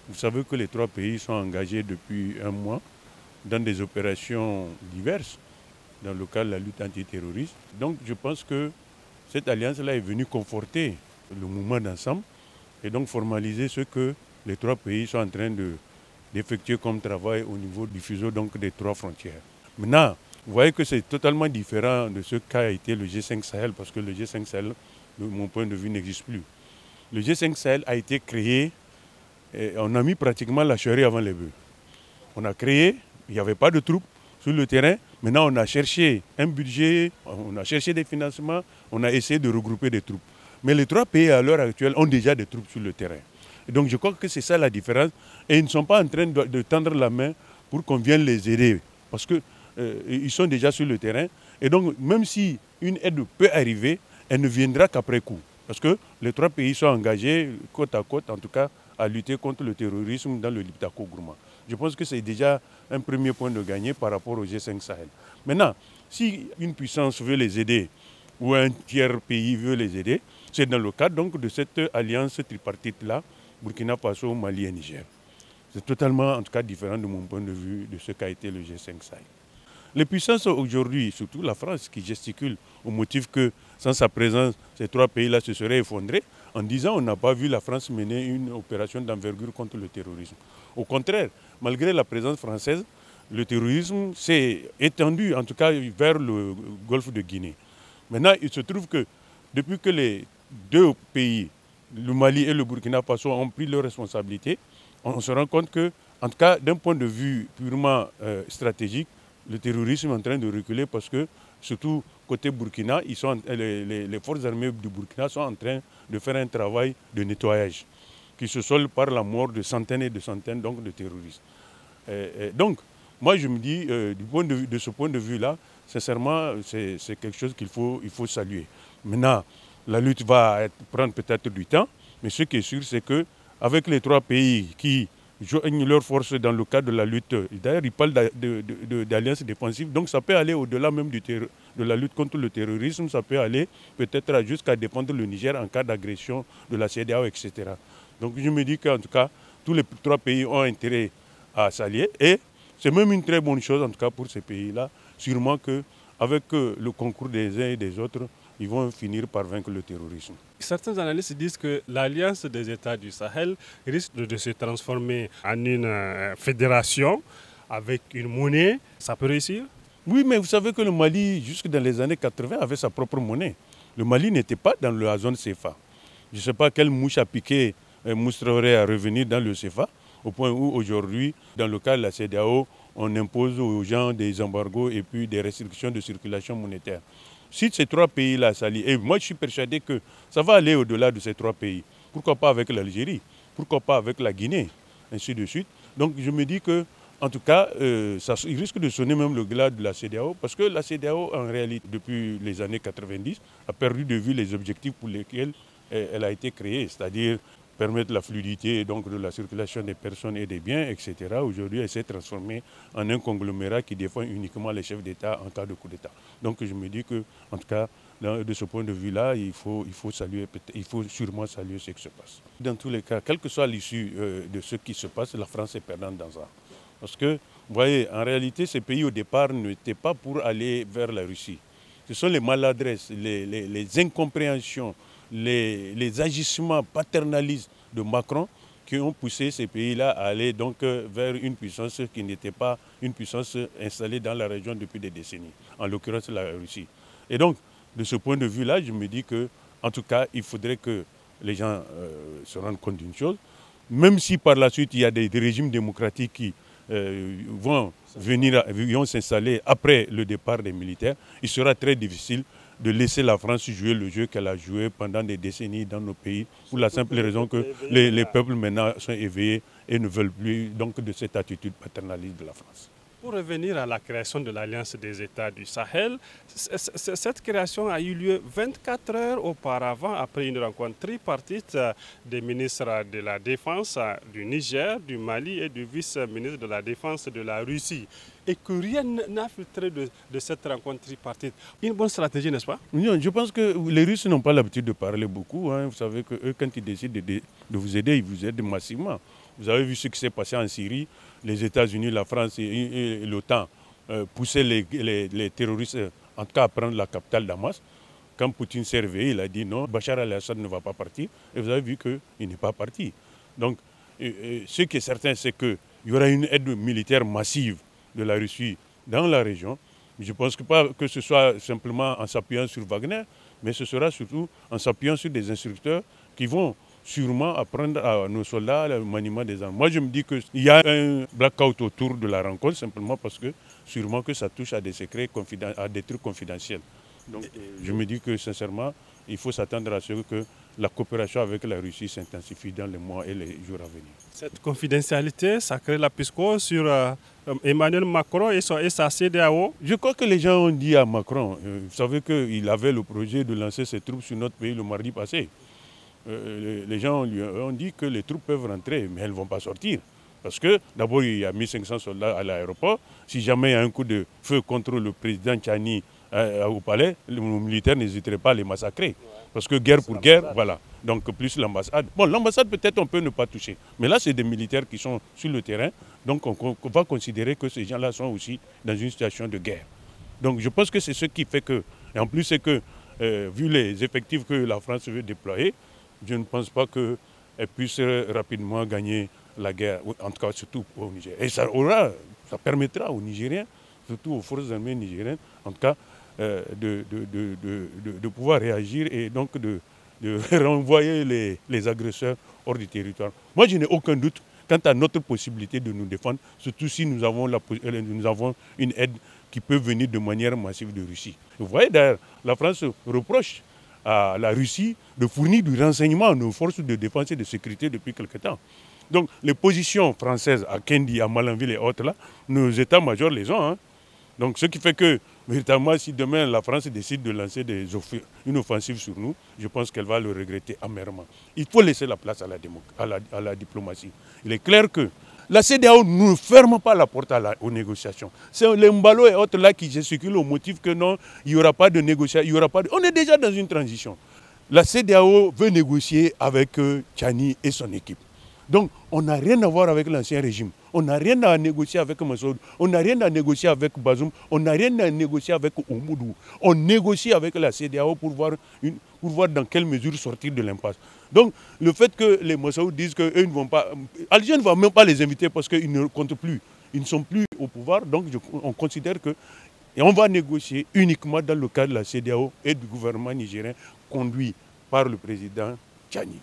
Vous savez que les trois pays sont engagés depuis un mois dans des opérations diverses dans le cadre de la lutte antiterroriste. Donc je pense que cette alliance-là est venue conforter le mouvement d'ensemble et donc formaliser ce que les trois pays sont en train d'effectuer comme travail au niveau du fuseau donc des trois frontières. Maintenant, vous voyez que c'est totalement différent de ce qu'a été le G5 Sahel, parce que le G5 Sahel, de mon point de vue, n'existe plus. Le G5 Sahel a été créé, et on a mis pratiquement la charrue avant les bœufs. On a créé, il n'y avait pas de troupes sur le terrain. Maintenant, on a cherché un budget, on a cherché des financements, on a essayé de regrouper des troupes. Mais les trois pays, à l'heure actuelle, ont déjà des troupes sur le terrain. Et donc, je crois que c'est ça la différence. Et ils ne sont pas en train de tendre la main pour qu'on vienne les aider. Parce qu'ils sont déjà sur le terrain. Et donc, même si une aide peut arriver, elle ne viendra qu'après coup. Parce que les trois pays sont engagés, côte à côte, en tout cas, à lutter contre le terrorisme dans le Liptako-Gourma. Je pense que c'est déjà un premier point de gagner par rapport au G5 Sahel. Maintenant, si une puissance veut les aider ou un tiers pays veut les aider, c'est dans le cadre donc de cette alliance tripartite-là, Burkina Faso, Mali et Niger. C'est totalement, en tout cas, différent de mon point de vue de ce qu'a été le G5 Sahel. Les puissances aujourd'hui, surtout la France, qui gesticule au motif que sans sa présence, ces trois pays-là se seraient effondrés, en disant on n'a pas vu la France mener une opération d'envergure contre le terrorisme. Au contraire, malgré la présence française, le terrorisme s'est étendu, en tout cas vers le golfe de Guinée. Maintenant, il se trouve que depuis que les deux pays, le Mali et le Burkina Faso, ont pris leurs responsabilités, on se rend compte que, en tout cas d'un point de vue purement stratégique, le terrorisme est en train de reculer parce que, surtout côté Burkina, les forces armées du Burkina sont en train de faire un travail de nettoyage qui se solde par la mort de centaines et de centaines donc, de terroristes. Donc, moi je me dis, de ce point de vue-là, sincèrement, c'est quelque chose qu'il faut saluer. Maintenant, la lutte va prendre peut-être du temps, mais ce qui est sûr, c'est qu'avec les trois pays qui joignent leurs forces dans le cadre de la lutte, d'ailleurs ils parlent d'alliance défensive, donc ça peut aller au-delà même de la lutte contre le terrorisme, ça peut aller peut-être jusqu'à défendre le Niger en cas d'agression de la CEDEAO, etc. Donc je me dis qu'en tout cas, tous les trois pays ont intérêt à s'allier et c'est même une très bonne chose en tout cas pour ces pays-là, sûrement qu'avec le concours des uns et des autres, ils vont finir par vaincre le terrorisme. Certains analystes disent que l'alliance des États du Sahel risque de se transformer en une fédération avec une monnaie. Ça peut réussir? Oui, mais vous savez que le Mali, jusque dans les années 80, avait sa propre monnaie. Le Mali n'était pas dans la zone CFA. Je ne sais pas quelle mouche a piqué Moustraoré à revenir dans le CFA, au point où aujourd'hui, dans le cas de la CEDEAO, on impose aux gens des embargos et puis des restrictions de circulation monétaire. Si ces trois pays-là s'allient, et moi je suis persuadé que ça va aller au-delà de ces trois pays, pourquoi pas avec l'Algérie, pourquoi pas avec la Guinée, ainsi de suite. Donc je me dis que, en tout cas, il risque de sonner même le glas de la CEDEAO, parce que la CEDEAO, en réalité, depuis les années 90, a perdu de vue les objectifs pour lesquels elle a été créée, c'est-à-dire permettre la fluidité donc, de la circulation des personnes et des biens, etc. Aujourd'hui, elle s'est transformée en un conglomérat qui défend uniquement les chefs d'État en cas de coup d'État. Donc je me dis que, en tout cas, de ce point de vue-là, il faut sûrement saluer ce qui se passe. Dans tous les cas, quelle que soit l'issue de ce qui se passe, la France est perdante dans ça. Parce que, vous voyez, en réalité, ces pays au départ n'étaient pas pour aller vers la Russie. Ce sont les maladresses, les incompréhensions, les agissements paternalistes de Macron qui ont poussé ces pays-là à aller donc vers une puissance qui n'était pas une puissance installée dans la région depuis des décennies, en l'occurrence la Russie. Et donc, de ce point de vue-là, je me dis que, en tout cas, il faudrait que les gens se rendent compte d'une chose, même si par la suite il y a des régimes démocratiques qui vont s'installer après le départ des militaires, il sera très difficile de laisser la France jouer le jeu qu'elle a joué pendant des décennies dans nos pays, pour la simple raison que les peuples maintenant sont éveillés et ne veulent plus donc de cette attitude paternaliste de la France. Pour revenir à la création de l'Alliance des États du Sahel, cette création a eu lieu 24 heures auparavant, après une rencontre tripartite des ministres de la Défense du Niger, du Mali et du vice-ministre de la Défense de la Russie. Et que rien n'a filtré de cette rencontre tripartite. Une bonne stratégie, n'est-ce pas? Non, je pense que les Russes n'ont pas l'habitude de parler beaucoup. Hein. Vous savez qu'eux, quand ils décident de vous aider, ils vous aident massivement. Vous avez vu ce qui s'est passé en Syrie. Les États-Unis, la France et l'OTAN poussaient les terroristes, en tout cas à prendre la capitale Damas. Quand Poutine s'est réveillé, il a dit non, Bachar al-Assad ne va pas partir. Et vous avez vu qu'il n'est pas parti. Donc, ce qui est certain, c'est qu'il y aura une aide militaire massive de la Russie dans la région. Je ne pense pas que ce soit simplement en s'appuyant sur Wagner, mais ce sera surtout en s'appuyant sur des instructeurs qui vont sûrement apprendre à nos soldats le maniement des armes. Moi, je me dis qu'il y a un blackout autour de la rencontre, simplement parce que sûrement que ça touche à des secrets, à des trucs confidentiels. Donc, je me dis que sincèrement, il faut s'attendre à ce que la coopération avec la Russie s'intensifie dans les mois et les jours à venir. Cette confidentialité, ça crée la psychose sur Emmanuel Macron et sa CEDEAO. Je crois que les gens ont dit à Macron, vous savez qu'il avait le projet de lancer ses troupes sur notre pays le mardi passé. Les gens lui ont dit que les troupes peuvent rentrer, mais elles ne vont pas sortir. Parce que d'abord, il y a 1500 soldats à l'aéroport. Si jamais il y a un coup de feu contre le président Tchani au palais, les militaires n'hésiteraient pas à les massacrer. Parce que guerre pour guerre, voilà. Donc plus l'ambassade. Bon, l'ambassade peut-être on peut ne pas toucher. Mais là, c'est des militaires qui sont sur le terrain. Donc on va considérer que ces gens-là sont aussi dans une situation de guerre. Donc je pense que c'est ce qui fait que... Et en plus, c'est que, vu les effectifs que la France veut déployer, je ne pense pas qu'elle puisse rapidement gagner la guerre, en tout cas surtout au Niger. Et ça permettra aux Nigériens, surtout aux forces armées nigériennes, en tout cas, de pouvoir réagir et donc de renvoyer les agresseurs hors du territoire. Moi, je n'ai aucun doute quant à notre possibilité de nous défendre, surtout si nous avons une aide qui peut venir de manière massive de Russie. Vous voyez d'ailleurs, la France reproche à la Russie de fournir du renseignement à nos forces de défense et de sécurité depuis quelque temps. Donc les positions françaises à Kendi, à Malanville et autres là, nos états-majors les ont. Hein. Donc ce qui fait que, véritablement, si demain la France décide de lancer une offensive sur nous, je pense qu'elle va le regretter amèrement. Il faut laisser la place à la diplomatie. Il est clair que la CEDEAO ne ferme pas la porte aux négociations. C'est les Mbalo et autres là qui gesticulent au motif que non, il n'y aura pas de négociation. On est déjà dans une transition. La CEDEAO veut négocier avec Tchani et son équipe. Donc, on n'a rien à voir avec l'ancien régime. On n'a rien à négocier avec Massoud. On n'a rien à négocier avec Bazoum. On n'a rien à négocier avec Oumoudou. On négocie avec la CEDEAO pour voir dans quelle mesure sortir de l'impasse. Donc, le fait que les Massoud disent qu'eux ne vont pas... Alger ne va même pas les inviter parce qu'ils ne comptent plus. Ils ne sont plus au pouvoir. Donc, on considère que... Et on va négocier uniquement dans le cadre de la CEDEAO et du gouvernement nigérien conduit par le président Tchani.